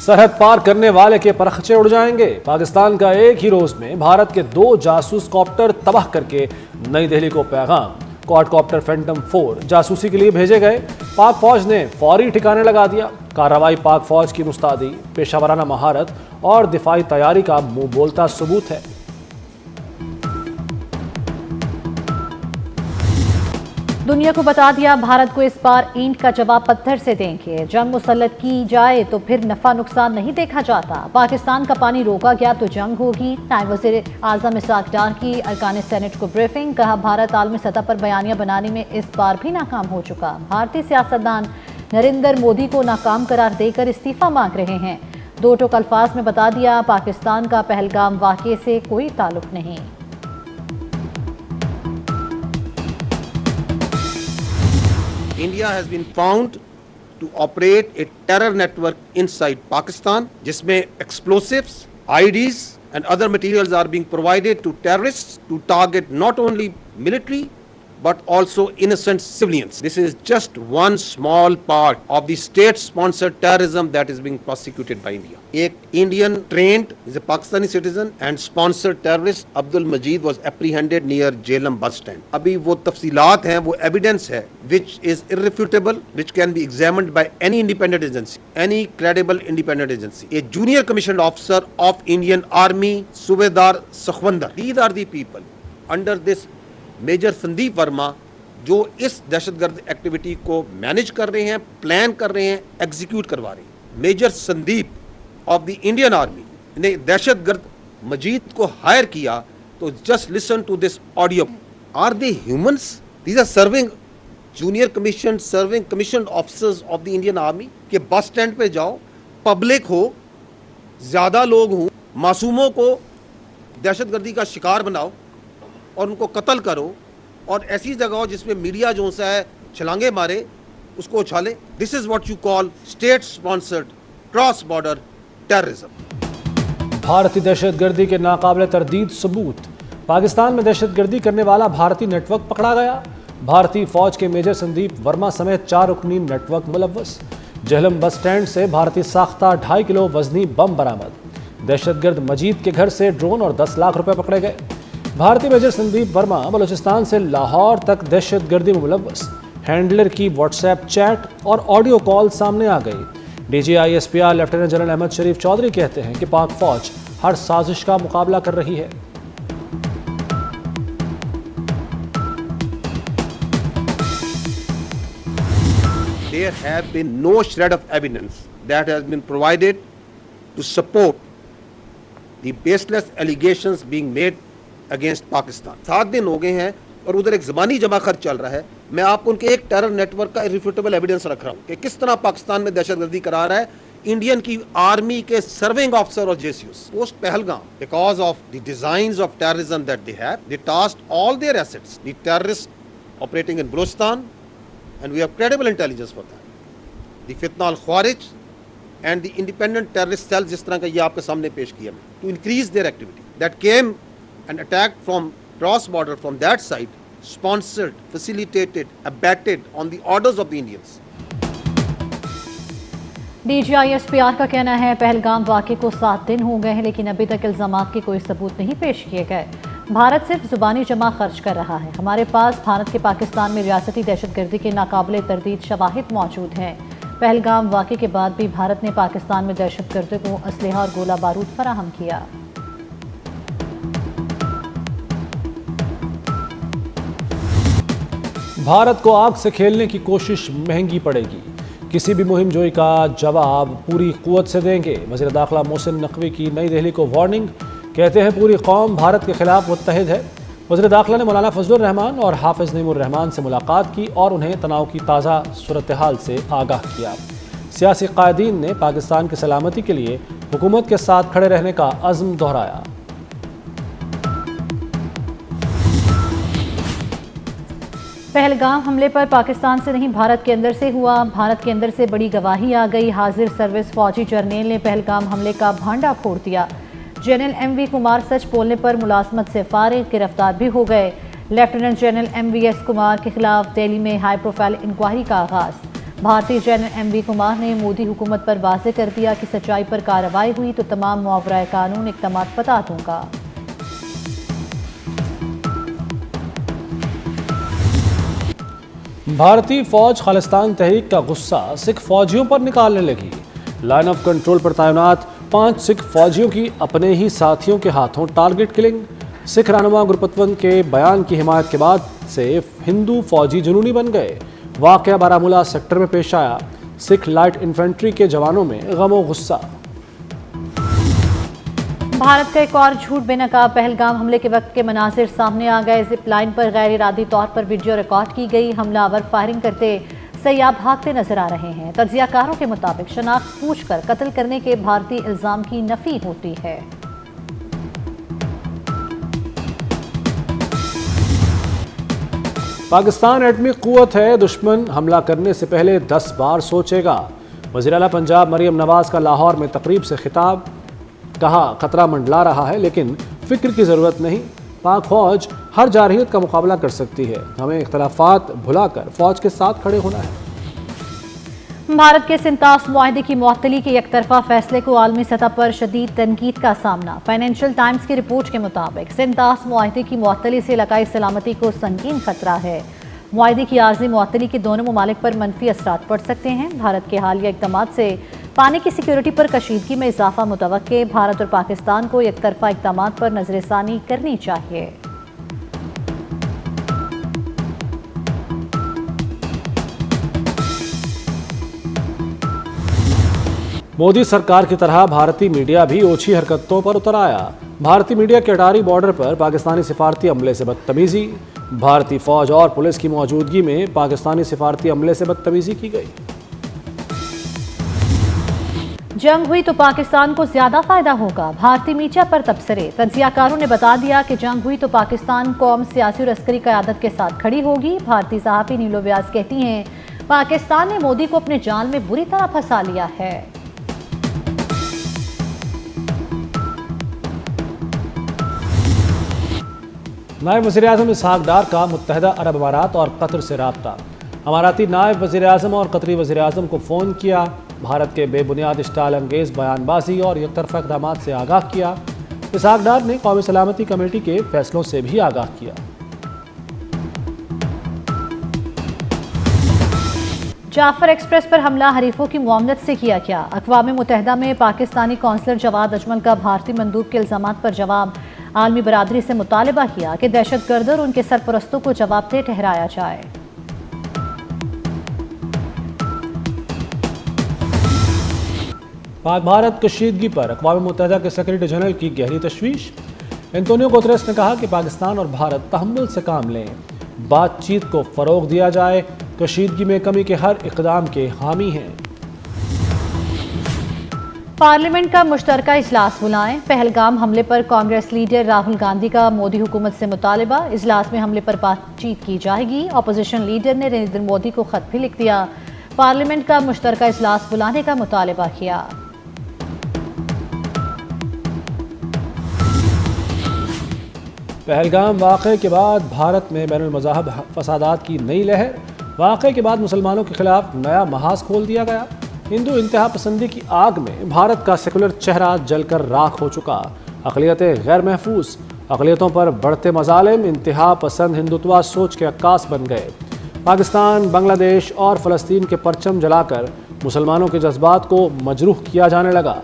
सरहद पार करने वाले के परखचे उड़ जाएंगे। पाकिस्तान का एक ही रोज में भारत के 2 जासूस कॉप्टर तबाह करके नई दिल्ली को पैगाम। क्वाडकॉप्टर फैंटम 4 जासूसी के लिए भेजे गए। पाक फौज ने फौरी ठिकाने लगा दिया। कार्रवाई पाक फौज की मुस्तैदी, पेशावराना महारत और दिफाई तैयारी का मुंह बोलता सबूत है। दुनिया को बता दिया, भारत को इस बार ईंट का जवाब पत्थर से देंगे। जंग मुसल्लत की जाए तो फिर नफा नुकसान नहीं देखा जाता। पाकिस्तान का पानी रोका गया तो जंग होगी। नायब वज़ीर आज़म इसाक डार की अरकान सेनेट को ब्रीफिंग। कहा, भारत आलमी सतह पर बयानियां बनाने में इस बार भी नाकाम हो चुका। भारतीय सियासतदान नरेंद्र मोदी को नाकाम करार देकर इस्तीफा मांग रहे हैं। 2 टोक अल्फाज में बता दिया, पाकिस्तान का पहलगाम वाक़े से कोई ताल्लुक नहीं। India has been found to operate a terror network inside Pakistan, जिसमें explosives, IEDs and other materials are being provided to terrorists to target not only military but also innocent civilians. This is just one small part of the state-sponsored terrorism that is being prosecuted by India. एक Indian trained, is a Pakistani citizen and sponsored terrorist Abdul Majid was apprehended near Jhelum bus stand. अभी वो तफसीलात हैं, वो evidence है, which is irrefutable, which can be examined by any independent agency, any credible independent agency. A junior commissioned officer of Indian Army, Subedar Sakhwandar. These are the people under this major Sandeep Verma जो इस दहशतगर्द activity को manage कर रहे हैं, plan कर रहे हैं, execute करवा रहे हैं। Major Sandeep of the Indian army ने दहशतगर्द मजीद को हायर किया। तो just listen to this audio. Are they humans? These are serving junior commission, serving commission officers of the Indian army. के बस स्टैंड पे जाओ, पब्लिक हो, ज्यादा लोग हों, मासूमों को दहशतगर्दी का शिकार बनाओ और उनको कत्ल करो, और ऐसी जगह हो जिसमें मीडिया जो सा है छलांगे मारे, उसको उछाले। This is what you call state sponsored cross border terrorism. भारतीय दहशतगर्दी के नाकाबिले तरदीद सबूत। पाकिस्तान में दहशतगर्दी करने वाला भारतीय नेटवर्क पकड़ा गया। भारतीय फौज के मेजर संदीप वर्मा समेत 4 रुकनी नेटवर्क मुलव्वस। जहलम बस स्टैंड से भारतीय साख्ता 2.5 किलो वजनी बम बरामद। दहशतगर्द मजीद के घर से ड्रोन और 10 लाख रुपए पकड़े गए। भारतीय मेजर संदीप वर्मा बलूचिस्तान से लाहौर तक दहशतगर्दी में मुलव्वस। हैंडलर की व्हाट्सएप चैट और ऑडियो कॉल सामने आ गई। DGI-SPR लेफ्टिनेंट जनरल अहमद शरीफ चौधरी कहते हैं कि पाक फौज हर साजिश का मुकाबला कर रही है। There have been no shred of evidence that has been provided to support the baseless allegations being made against Pakistan. 7 दिन हो गए हैं और उधर एक ज़बानी जमा खर्च चल रहा है। मैं आपको उनके एक टेरर नेटवर्क का इररिफ्यूटेबल एविडेंस रख रहा हूँ कि किस तरह पाकिस्तान में दहशतगर्दी करा रहा है इंडियन की आर्मी के सर्विंग ऑफिसर और JCOs post Pahalgam. Because of the designs of terrorism that they have, they tasked all their assets, the terrorist operating in Balochistan, and we have credible intelligence for that. The Fitna al Khawarij and the independent terrorist cell, जिस तरह का ये आपके सामने पेश किया, to increase their activity that came and attacked from cross border from that side, sponsored, facilitated, abetted on the orders of the Indians. DGI-SPR का कहना है, पहलगाम वाक़े को 7 दिन हो गए हैं लेकिन अभी तक इल्ज़ामात के कोई सबूत नहीं पेश किए गए। भारत सिर्फ ज़ुबानी जमा खर्च कर रहा है। हमारे पास भारत के पाकिस्तान में रियासती दहशतगर्दी के नाकाबिले तरदीद शवाहिद मौजूद हैं। पहलगाम वाक़े के बाद भी भारत ने पाकिस्तान में दहशतगर्दों को असलहा और गोला बारूद फराहम किया। भारत को आग से खेलने की कोशिश महंगी पड़ेगी। किसी भी मुहिम जोई का जवाब पूरी कुव्वत से देंगे। वज़ीर दाखिला मोहसिन नकवी की नई दिल्ली को वार्निंग। कहते हैं पूरी कौम भारत के खिलाफ मुत्तहिद है। वज़ीर दाखिला ने मौलाना फजलुर रहमान और हाफिज़ नईमुर रहमान से मुलाकात की और उन्हें तनाव की ताज़ा सूरत हाल से आगाह किया। सियासी कायदीन ने पाकिस्तान की सलामती के लिए हुकूमत के साथ खड़े रहने का अज़्म दोहराया। पहलगाम हमले पर पाकिस्तान से नहीं भारत के अंदर से हुआ। भारत के अंदर से बड़ी गवाही आ गई। हाजिर सर्विस फौजी जर्नेल ने पहलगाम हमले का भांडा फोड़ दिया। जनरल MV कुमार सच बोलने पर मुलाजमत से फारिग, गिरफ्तार भी हो गए। लेफ्टिनेंट जनरल MVS कुमार के खिलाफ दिल्ली में हाई प्रोफाइल इंक्वायरी का आगाज। भारतीय जनरल MV कुमार ने मोदी हुकूमत पर वाज़ेह कर दिया कि सच्चाई पर कार्रवाई हुई तो तमाम मुआवरा कानून इक़दाम बता दूंगा। भारतीय फौज खालिस्तान तहरीक का गुस्सा सिख फौजियों पर निकालने लगी। लाइन ऑफ कंट्रोल पर तैनात 5 सिख फौजियों की अपने ही साथियों के हाथों टारगेट किलिंग। सिख रहनुमा गुरपतवंत के बयान की हिमायत के बाद से हिंदू फौजी जुनूनी बन गए। वाक़या बारामूला सेक्टर में पेश आया। सिख लाइट इन्फेंट्री के जवानों में गमो गुस्सा। भारत का एक और झूठ बेनकाब पहलगाम हमले के वक्त के मनाजिर सामने आ गए। जिप लाइन पर गैर इरादी तौर पर वीडियो रिकॉर्ड की गई। हमलावर फायरिंग करते सैयाब भागते नजर आ रहे हैं। तज्जियाकारों के मुताबिक शनाख्त पूछकर कत्ल करने के भारतीय इल्जाम की नफी होती है। पाकिस्तान एटमी क़ुव्वत है, दुश्मन हमला करने से पहले 10 बार सोचेगा। वज़ीर आला पंजाब मरियम नवाज का लाहौर में तकरीब से खिताब। कहा खतरा मंडला रहा है लेकिन फिक्र की ज़रूरत नहीं। पाक फौज हर जारहियत का मुकाबला कर सकती है। हमें इख्तलाफात भुलाकर फौज के साथ खड़े होना है। भारत के सिंतास मुआहदे की मुअत्तली के एकतरफा फैसले को आलमी सतह पर शदीद तनकीद का सामना। फाइनेंशियल टाइम्स की रिपोर्ट के मुताबिक सिंतास मुआहदे की मुअत्तली से इलाकाई सलामती को संगीन खतरा है। मुआहदे की आर्जी मुअत्तली के दोनों ममालिक पर मनफी असरात पड़ सकते हैं। भारत के हालिया इक़दाम से पानी की सिक्योरिटी पर कशीदगी में इजाफा मुतवक्के। भारत और पाकिस्तान को एकतरफा इक़दाम पर नजरसानी करनी चाहिए। मोदी सरकार की तरह भारतीय मीडिया भी ओछी हरकतों पर उतर आया। भारतीय मीडिया के अटारी बॉर्डर पर पाकिस्तानी सिफारती अमले से बदतमीजी। भारतीय फौज और पुलिस की मौजूदगी में पाकिस्तानी सिफारती अमले से बदतमीजी की गई। जंग हुई तो पाकिस्तान को ज्यादा फायदा होगा। भारतीय मीडिया पर तबसरे। तज्जियाकारों ने बता दिया कि जंग हुई तो पाकिस्तान कौम सियासी और अस्करी क़यादत के साथ खड़ी होगी। भारतीय सहाफ़ी नीलो व्यास कहती हैं पाकिस्तान ने मोदी को अपने जाल में बुरी तरह फंसा लिया है। नायब वज़ीर-ए-आज़म इसहाक डार का मुत्तहदा अरब अमारात और कतर से रब्ता। अमाराती नायब वज़ीर-ए-आज़म और कतरी वज़ीर-ए-आज़म को फ़ोन किया। भारत के बेबुनियाद इश्ताल अंगेज़ बयानबाजी और एकतरफ़ा इक़दामात से आगाह किया। इसहाक डार ने कौमी सलामती कमेटी के फैसलों से भी आगाह किया। जाफर एक्सप्रेस पर हमला हरीफों की मुआमलत से किया गया। अक़वाम मुत्तहिदा में पाकिस्तानी कौंसलर जवाद अजमल का भारतीय मंदूब के इल्ज़ामात पर जवाब। आलमी बरादरी से मुतालबा किया कि दहशतगर्द और उनके सरपरस्तों को जवाबदेह ठहराया जाए। पाक भारत कशीदगी पर अक़वाम मुत्तहिदा के सेक्रेटरी जनरल की गहरी तशवीश। एंटोनियो गुतरेस ने कहा कि पाकिस्तान और भारत तहम्मुल से काम लें, बातचीत को फ़रोग़ दिया जाए, कशीदगी में कमी के हर इक़दाम के हामी हैं। पार्लियामेंट का मुश्तरका इजलास बुलाएं। पहलगाम हमले पर कांग्रेस लीडर राहुल गांधी का मोदी हुकूमत से मुतालबा। इजलास में हमले पर बातचीत की जाएगी। अपोजिशन लीडर ने नरेंद्र मोदी को खत भी लिख दिया। पार्लियामेंट का मुश्तरका इजलास बुलाने का मुतालबा किया। पहलगाम वाक़े के बाद भारत में बैनुल मज़ाहब फसादात की नई लहर। वाक़े के बाद मुसलमानों के खिलाफ नया महाज खोल दिया गया। हिंदू इंतहा पसंदी की आग में भारत का सेकुलर चेहरा जलकर राख हो चुका। अक़लियतें गैर महफूज, अक़लियतों पर बढ़ते मज़ालिम इंतहा पसंद हिंदुत्वा सोच के अक्कास बन गए। पाकिस्तान, बांग्लादेश और फ़लस्तीन के परचम जलाकर मुसलमानों के जज्बात को मजरूह किया जाने लगा।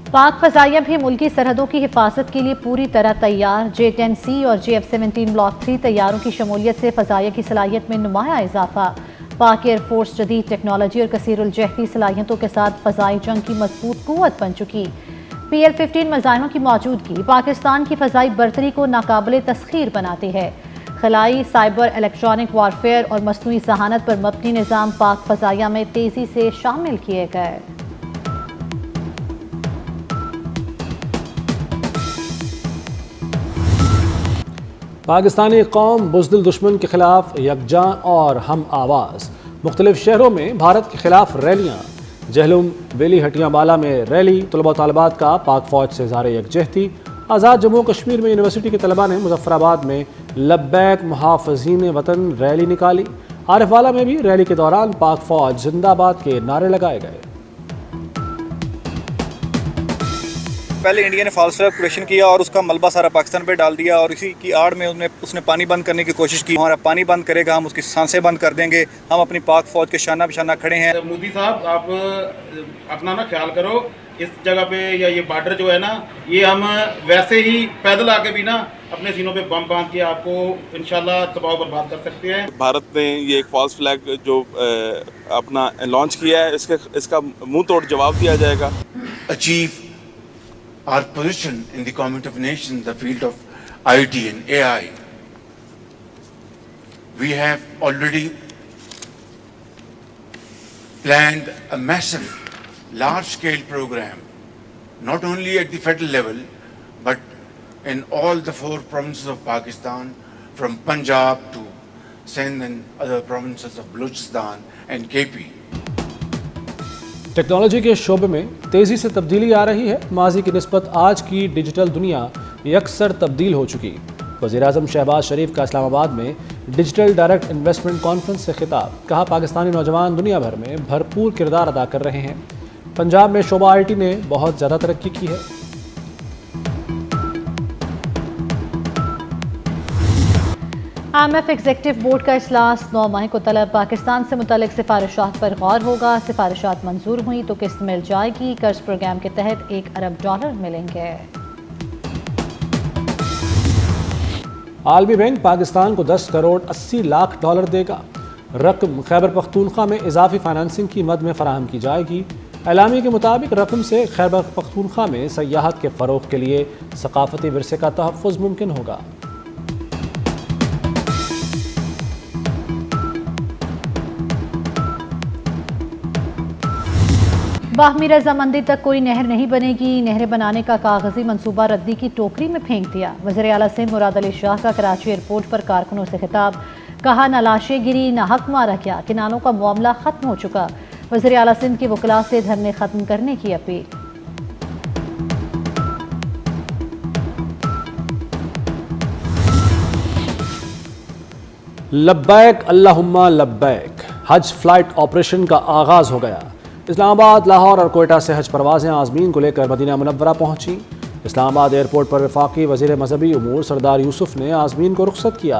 पाक फ़ज़ाइया भी मुल्की सरहदों की हिफाजत के लिए पूरी तरह तैयार। J-10C और JF-17 ब्लॉक 3 तैयारों की शमूलियत से फ़ज़ाइया की सलाहियत में नुमाया इजाफा। पाक एयरफोर्स जदीद टेक्नोलॉजी और कसीरुल जहदी सलाहियतों के साथ फ़ज़ाई जंग की मजबूत क़ुव्वत बन चुकी। PL-15 मिज़ाइलों की मौजूदगी पाकिस्तान की फ़ज़ाई बर्तरी को नाकाबिले तस्ख़ीर बनाती है। खलाई, साइबर, इलेक्ट्रॉनिक वारफेयर और मसनूई ज़हानत पर मबनी निज़ाम पाक फ़ज़ाइया में तेज़ी से शामिल किए गए। पाकिस्तानी कौम बुज़दिल दुश्मन के खिलाफ यकजा और हम आवाज़। मुख्तलिफ शहरों में भारत के खिलाफ रैलियाँ। जहलुम, वेली, हटियाबाला में रैली। तलबा तालिबात का पाक फ़ौज से ज़ारे यकजहती। आज़ाद जम्मू कश्मीर में यूनिवर्सिटी के तलबा ने मुज़फ़्फ़राबाद में लब्बैक मुहाफ़िज़ीन वतन रैली निकाली। आरिफवाला में भी रैली के दौरान पाक फौज जिंदाबाद के नारे लगाए गए। पहले इंडिया ने फॉल्स फ्लैग ऑपरेशन किया और उसका मलबा सारा पाकिस्तान पे डाल दिया और इसी की आड़ में उसने पानी बंद करने की कोशिश की। हमारा पानी बंद करेगा, हम उसकी सांसें बंद कर देंगे। हम अपनी पाक फौज के शाना बिशाना खड़े हैं। मोदी साहब, आप अपना ना ख्याल करो, इस जगह पे या ये बॉर्डर जो है ना, ये हम वैसे ही पैदल आके भी ना अपने सीनों पे बम बांध के आपको इंशाल्लाह तबाह बर्बाद कर सकते हैं। भारत ने ये एक फॉल्स फ्लैग जो अपना लॉन्च किया है, इसका मुंह तोड़ जवाब दिया जाएगा। Achieve our position in the Commonwealth of Nations in the field of IT and AI. We have already planned a massive, large-scale program, not only at the federal level, but in all the 4 provinces of Pakistan, from Punjab to Sindh and other provinces of Balochistan and KP. Technology के शोबे में तेज़ी से तब्दीली आ रही है। माजी की निस्बत आज की डिजिटल दुनिया यकसर तब्दील हो चुकी। वज़ीर-ए-आज़म शहबाज शरीफ का इस्लामाबाद में डिजिटल डायरेक्ट इन्वेस्टमेंट कॉन्फ्रेंस से खिताब। कहा, पाकिस्तानी नौजवान दुनिया भर में भरपूर किरदार अदा कर रहे हैं। पंजाब में शोबा IT ने बहुत ज़्यादा तरक्की की है। IMF एग्जीक्यूटिव बोर्ड का इजलास 9 माह को तलब। पाकिस्तान से मुतल्लिक सिफारिशात पर गौर होगा। सिफारिशात मंजूर हुई तो किस्त मिल जाएगी। कर्ज प्रोग्राम के तहत $1 अरब मिलेंगे। आलमी बैंक पाकिस्तान को $10 करोड़ 80 लाख देगा। रकम खैबर पख्तूनख्वा में इजाफी फाइनेंसिंग की मद में फराहम की जाएगी। एलामी के मुताबिक रकम से खैबर पख्तूनख्वा में सयाहत के फ़रोग़ के लिए सकाफती विरसे का तहफ़्फ़ुज़ मुमकिन होगा। बाहमी रजामंदी तक कोई नहर नहीं बनेगी। नहरें बनाने का कागजी मंसूबा रद्दी की टोकरी में फेंक दिया। वज़ीर आला सिंध मुराद अली शाह का कराची एयरपोर्ट पर कारकुनों से खिताब। कहा, न लाशें गिरी न हक मारा गया, किनारों का मामला खत्म हो चुका। वज़ीर आला सिंध के वकला से धरने खत्म करने की अपील। लब्बैक अल्लाहुम्मा लब्बैक। हज फ्लाइट ऑपरेशन का आगाज़ हो गया। इस्लामाबाद, लाहौर और कोयटा से हज परवाज़ें आज़मीन को लेकर मदीना मुनव्वरा पहुँची। इस्लामाबाद एयरपोर्ट पर वफाकी वज़ीर मज़हबी उमूर सरदार यूसुफ ने आज़मीन को रुखसत किया।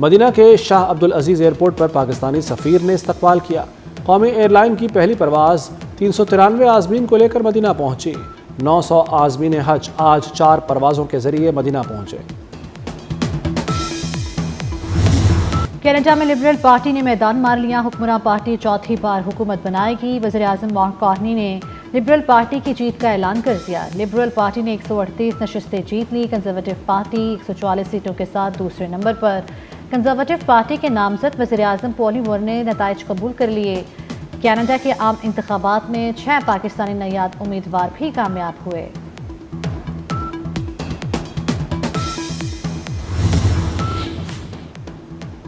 मदीना के शाह अब्दुल अज़ीज़ एयरपोर्ट पर पाकिस्तानी सफ़ीर ने इस्तकबाल किया। कौमी एयरलाइन की पहली परवाज़ 393 आज़मीन को लेकर मदीना पहुँची। 900 आज़मीन हज आज 4 परवाज़ों के ज़रिए मदीना पहुँचे। कनाडा में लिबरल पार्टी ने मैदान मार लिया। हुक्मरान पार्टी चौथी बार हुकूमत बनाएगी। वज़ीर-ए-आज़म मार्क कार्नी ने लिबरल पार्टी की जीत का ऐलान कर दिया। लिबरल पार्टी ने 138 नशिस्तें जीत ली। कंजर्वेटिव पार्टी 144 सीटों के साथ दूसरे नंबर पर। कंजर्वेटिव पार्टी के नामजद वज़ीर-ए-आज़म पॉली वोर ने नताइज कबूल कर लिए। कनाडा के आम इंतखाबात में 6 पाकिस्तानी नयाद उम्मीदवार भी कामयाब हुए।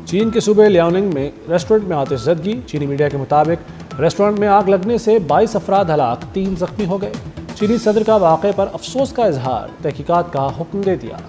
चीन के सूबे लियाओनिंग में रेस्टोरेंट में आतिशज़दगी। चीनी मीडिया के मुताबिक रेस्टोरेंट में आग लगने से 22 अफराद हलाक, 3 जख्मी हो गए। चीनी सदर का वाक़े पर अफसोस का इजहार, तहकीकात का हुक्म दे दिया।